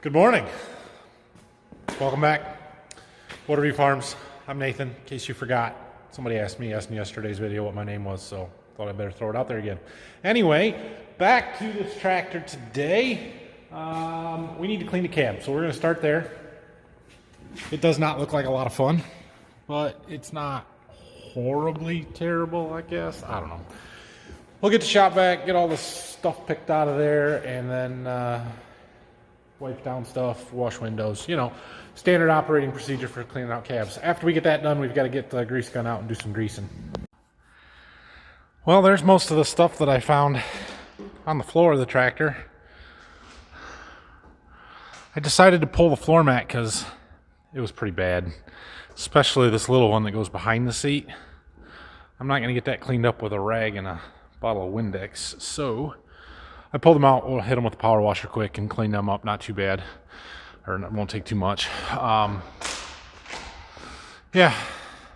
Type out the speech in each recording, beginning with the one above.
Good morning. Welcome back. Waterview Farms. I'm Nathan, in case you forgot. Somebody asked me in yesterday's video what my name was, so thought I'd better throw it out there again. Anyway, back to this tractor today. We need to clean the cab, so we're going to start there. It does not look like a lot of fun, but it's not horribly terrible, I guess. I don't know. We'll get the shop vac, get all the stuff picked out of there, and then wipe down stuff, wash windows, you know, standard operating procedure for cleaning out cabs. After we get that done, we've got to get the grease gun out and do some greasing. Well, there's most of the stuff that I found on the floor of the tractor. I decided to pull the floor mat because it was pretty bad, especially this little one that goes behind the seat. I'm not going to get that cleaned up with a rag and a bottle of Windex, so I pulled them out. We'll hit them with the power washer quick and clean them up. Not too bad, or it won't take too much. Yeah,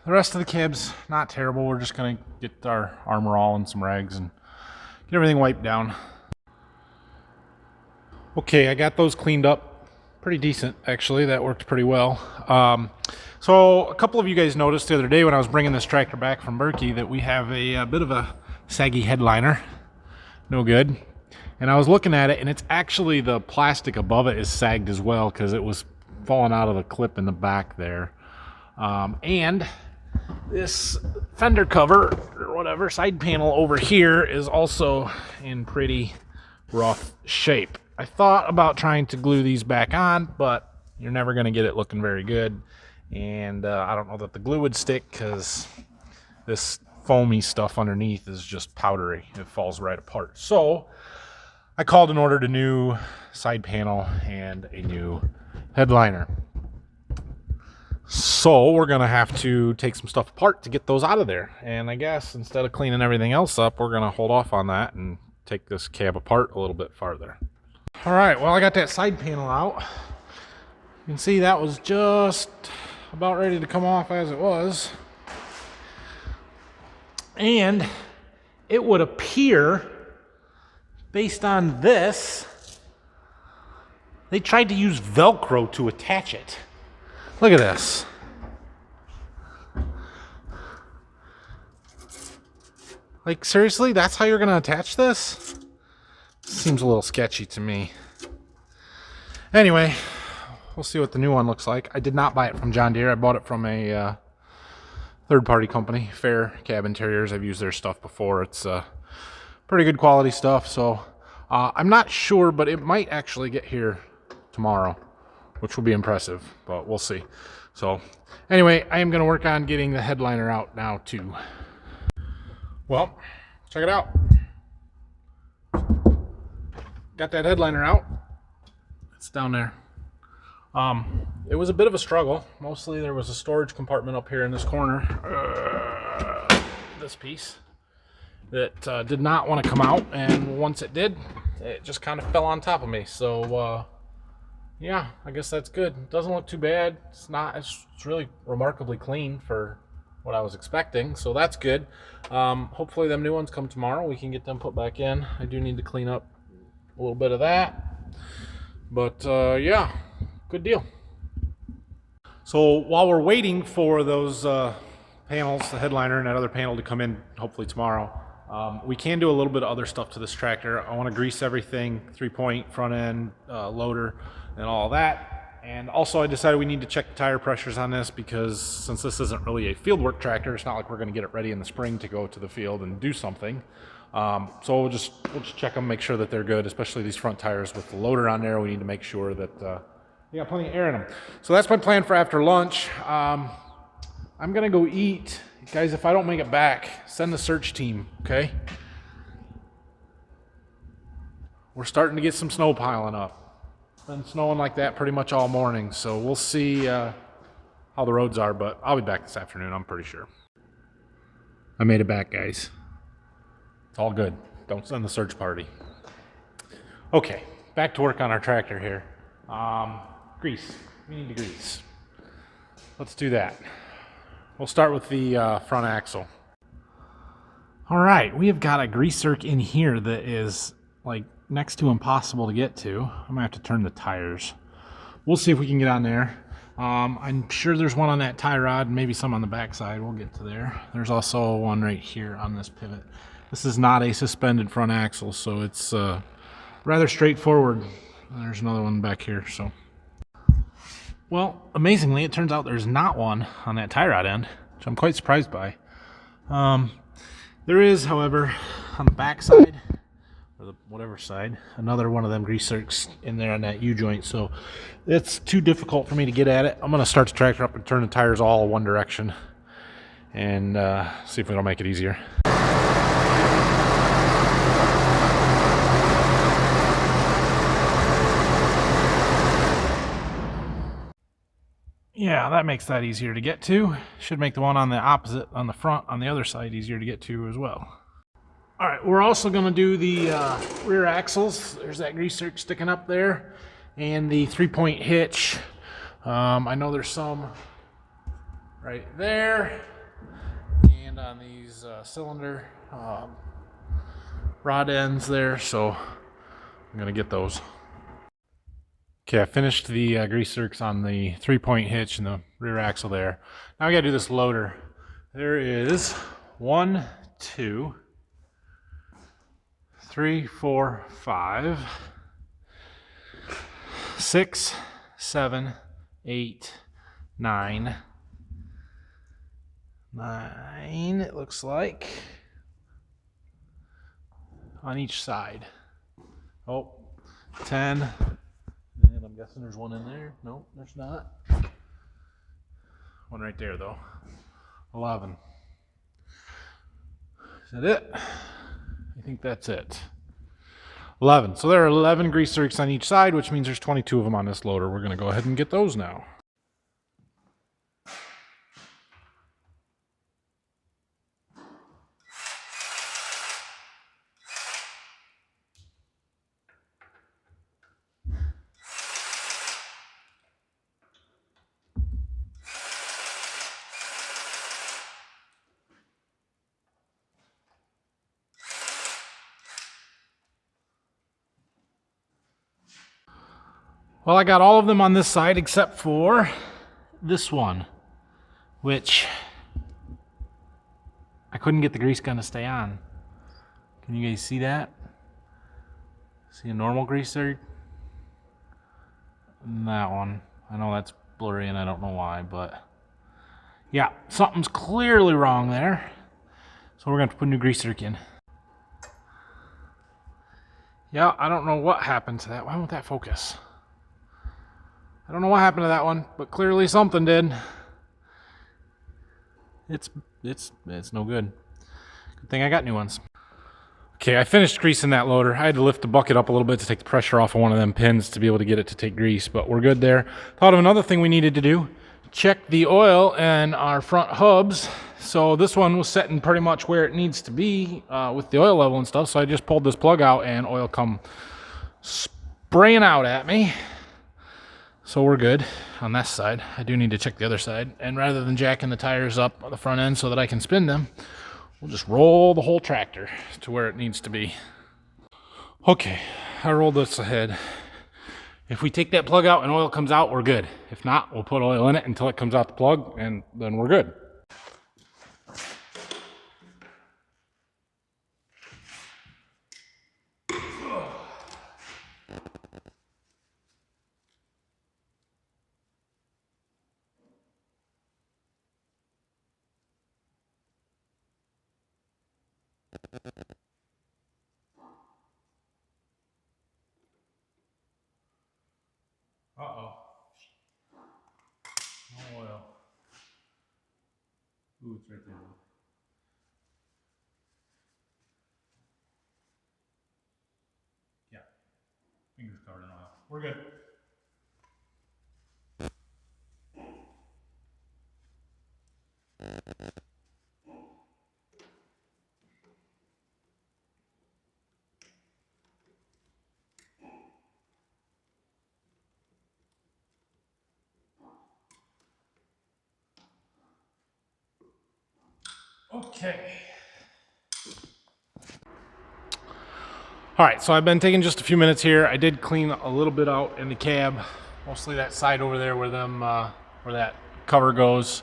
the rest of the cab's not terrible. We're just gonna get our armor all and some rags and get everything wiped down. Okay, I got those cleaned up pretty decent, actually. That worked pretty well. So a couple of you guys noticed the other day when I was bringing this tractor back from Berkey that we have a bit of a saggy headliner. No good. And I was looking at it, and it's actually the plastic above it is sagged as well because it was falling out of the clip in the back there. And this fender cover or whatever side panel over here is also in pretty rough shape. I thought about trying to glue these back on, but you're never going to get it looking very good. And I don't know that the glue would stick because this foamy stuff underneath is just powdery. It falls right apart. So I called and ordered a new side panel and a new headliner. So we're going to have to take some stuff apart to get those out of there. And I guess instead of cleaning everything else up, we're going to hold off on that and take this cab apart a little bit farther. All right, well, I got that side panel out. You can see that was just about ready to come off as it was. And it would appear, based on this, they tried to use Velcro to attach it. Look at this. Like, seriously, that's how you're going to attach this? Seems a little sketchy to me. Anyway, we'll see what the new one looks like. I did not buy it from John Deere. I bought it from a third-party company, Fair Cab Interiors. I've used their stuff before. It's pretty good quality stuff, so I'm not sure, but it might actually get here tomorrow, which will be impressive, but we'll see. So anyway, I am going to work on getting the headliner out now too. Well, check it out. Got that headliner out. It's down there. It was a bit of a struggle. Mostly there was a storage compartment up here in this corner, this piece, that did not want to come out, and once it did, it just kind of fell on top of me. So yeah, I guess that's good. It doesn't look too bad. It's really remarkably clean for what I was expecting, so that's good. Hopefully them new ones come tomorrow. We can get them put back in. I do need to clean up a little bit of that, but yeah, good deal. So while we're waiting for those panels, the headliner and that other panel to come in hopefully tomorrow, we can do a little bit of other stuff to this tractor. I want to grease everything, 3-point, front end, loader, and all that. And also I decided we need to check the tire pressures on this because since this isn't really a fieldwork tractor, it's not like we're going to get it ready in the spring to go to the field and do something. So we'll just check them, make sure that they're good, especially these front tires with the loader on there. We need to make sure that you got plenty of air in them. So that's my plan for after lunch. I'm gonna go eat. Guys, if I don't make it back, send the search team, okay? We're starting to get some snow piling up. Been snowing like that pretty much all morning, so we'll see how the roads are, but I'll be back this afternoon, I'm pretty sure. I made it back, guys. It's all good. Don't send the search party. Okay, back to work on our tractor here. Grease. We need to grease. Let's do that. We'll start with the front axle. All right, we have got a grease zerk in here that is like next to impossible to get to. I'm gonna have to turn the tires. we'll see if we can get on there. I'm sure there's one on that tie rod, maybe some on the backside. We'll get to there. There's also one right here on this pivot. This is not a suspended front axle, so it's rather straightforward. There's another one back here. So, well, amazingly, it turns out there's not one on that tie rod end, which I'm quite surprised by. There is, however, on the back side, or the whatever side, another one of them grease zerks in there on that U-joint, so it's too difficult for me to get at it. I'm going to start the tractor up and turn the tires all one direction and see if it'll make it easier. Yeah, that makes that easier to get to. Should make the one on the opposite, on the front, on the other side, easier to get to as well. All right, we're also going to do the rear axles. There's that grease zerk sticking up there, and the 3-point hitch. I know there's some right there, and on these cylinder rod ends there, so I'm going to get those. Okay, I finished the grease zerks on the 3-point hitch and the rear axle there. Now we got to do this loader. There is 1, 2, 3, 4, 5, 6, 7, 8, 9. 9, it looks like, on each side. Oh, 10. And I'm guessing there's one in there. No, there's not. One right there, though. 11. Is that it? I think that's it. 11. So there are 11 grease zerks on each side, which means there's 22 of them on this loader. We're going to go ahead and get those now. Well, I got all of them on this side except for this one, which I couldn't get the grease gun to stay on. Can you guys see that? See a normal grease zerk? And that one. I know that's blurry and I don't know why, but yeah, something's clearly wrong there. So we're going to have to put a new grease zerk in. Yeah, I don't know what happened to that. Why won't that focus? I don't know what happened to that one, but clearly something did. It's no good. Good thing I got new ones. Okay, I finished greasing that loader. I had to lift the bucket up a little bit to take the pressure off of one of them pins to be able to get it to take grease, but we're good there. Thought of another thing we needed to do. Check the oil in our front hubs. So this one was setting pretty much where it needs to be with the oil level and stuff, so I just pulled this plug out and oil come spraying out at me. So we're good on that side. I do need to check the other side. And rather than jacking the tires up on the front end so that I can spin them, we'll just roll the whole tractor to where it needs to be. Okay, I rolled this ahead. If we take that plug out and oil comes out, we're good. If not, we'll put oil in it until it comes out the plug, and then we're good. Uh-oh. No oil. Ooh, it's right there. Yeah. Fingers covered in oil. We're good. Okay. All right, so I've been taking just a few minutes here. I did clean a little bit out in the cab mostly that side over there where that cover goes.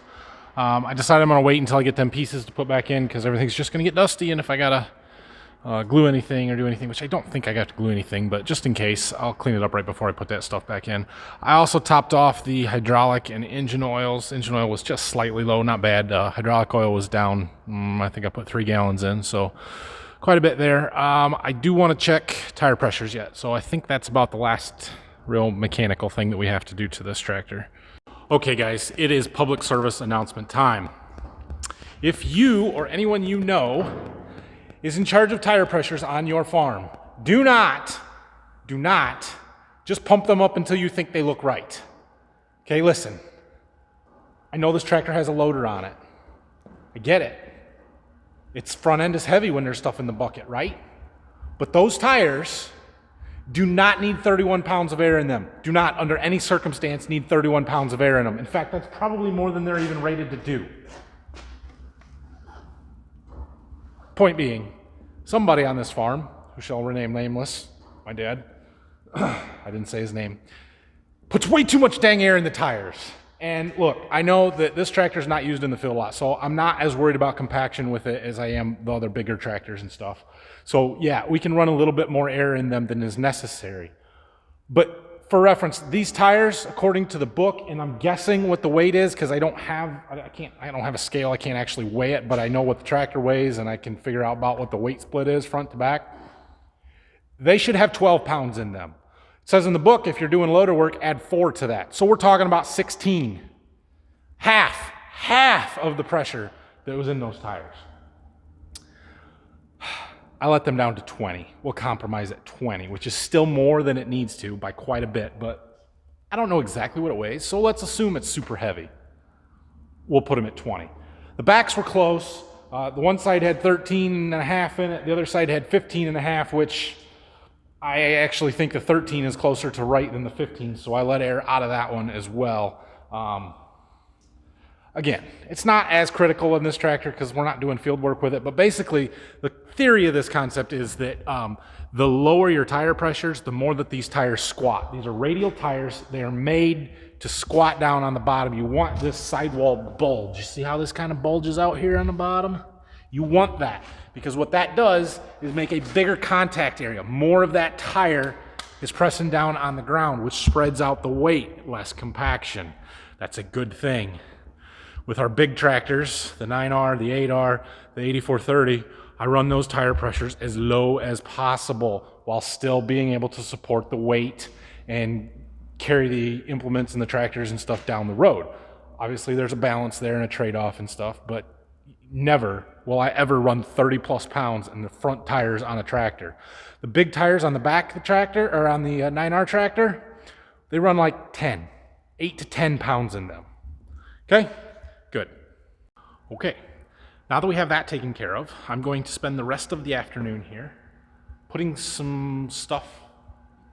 I decided I'm going to wait until I get them pieces to put back in because everything's just going to get dusty, and if I gotta glue anything or do anything, which I don't think I got to glue anything, but just in case, I'll clean it up right before I put that stuff back in. I also topped off the hydraulic and engine oils. Engine oil was just slightly low, not bad. Hydraulic oil was down. I think I put 3 gallons in, so quite a bit there. I do want to check tire pressures yet, so I think that's about the last real mechanical thing that we have to do to this tractor. Okay guys, it is public service announcement time. If you or anyone you know is in charge of tire pressures on your farm, do not just pump them up until you think they look right. Okay, listen. I know this tractor has a loader on it. I get it. Its front end is heavy when there's stuff in the bucket, right? But those tires do not need 31 pounds of air in them. Do not, under any circumstance, need 31 pounds of air in them. In fact, that's probably more than they're even rated to do. Point being, somebody on this farm, who shall remain nameless, my dad, I didn't say his name, puts way too much dang air in the tires. And look, I know that this tractor is not used in the field a lot, so I'm not as worried about compaction with it as I am the other bigger tractors and stuff. So yeah, we can run a little bit more air in them than is necessary. But for reference, these tires, according to the book, and I'm guessing what the weight is because I don't have a scale, I can't actually weigh it, but I know what the tractor weighs and I can figure out about what the weight split is front to back. They should have 12 pounds in them. It says in the book, if you're doing loader work, add 4 to that. So we're talking about 16. Half of the pressure that was in those tires. I let them down to 20. We'll compromise at 20, which is still more than it needs to by quite a bit, but I don't know exactly what it weighs, so let's assume it's super heavy. We'll put them at 20. The backs were close. The one side had 13.5 in it. The other side had 15.5, which I actually think the 13 is closer to right than the 15, so I let air out of that one as well. Again, it's not as critical in this tractor because we're not doing field work with it, but basically the theory of this concept is that the lower your tire pressures, the more that these tires squat. These are radial tires. They are made to squat down on the bottom. You want this sidewall bulge. You see how this kind of bulges out here on the bottom? You want that because what that does is make a bigger contact area. More of that tire is pressing down on the ground, which spreads out the weight, less compaction. That's a good thing. With our big tractors, the 9R, the 8R, the 8430, I run those tire pressures as low as possible while still being able to support the weight and carry the implements and the tractors and stuff down the road. Obviously, there's a balance there and a trade-off and stuff, but never will I ever run 30 plus pounds in the front tires on a tractor. The big tires on the back of the tractor, or on the 9R tractor, they run like 8 to 10 pounds in them. Okay? Good. Okay, now that we have that taken care of, I'm going to spend the rest of the afternoon here putting some stuff,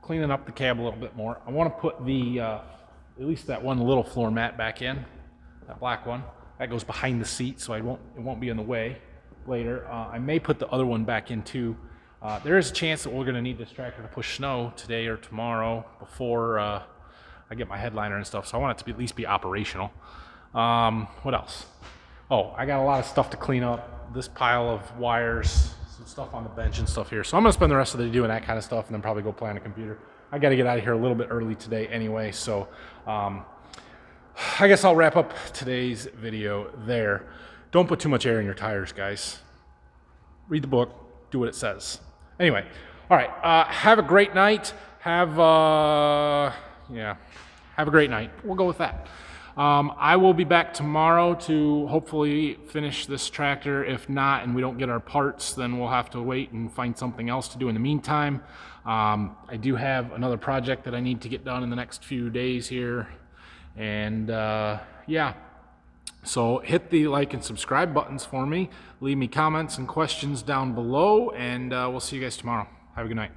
cleaning up the cab a little bit more. I want to put the, at least that one little floor mat back in, that black one. That goes behind the seat, so it won't be in the way later. I may put the other one back in too. There is a chance that we're going to need this tractor to push snow today or tomorrow before I get my headliner and stuff, so I want it to at least be operational. What else? Oh, I got a lot of stuff to clean up. This pile of wires, some stuff on the bench and stuff here. So I'm going to spend the rest of the day doing that kind of stuff and then probably go play on a computer. I got to get out of here a little bit early today anyway, so I guess I'll wrap up today's video there. Don't put too much air in your tires, guys. Read the book, do what it says. Anyway, all right, have a great night. Have a great night. We'll go with that. I will be back tomorrow to hopefully finish this tractor. If not, and we don't get our parts, then we'll have to wait and find something else to do in the meantime. I do have another project that I need to get done in the next few days here. And yeah, so hit the like and subscribe buttons for me. Leave me comments and questions down below, and we'll see you guys tomorrow. Have a good night.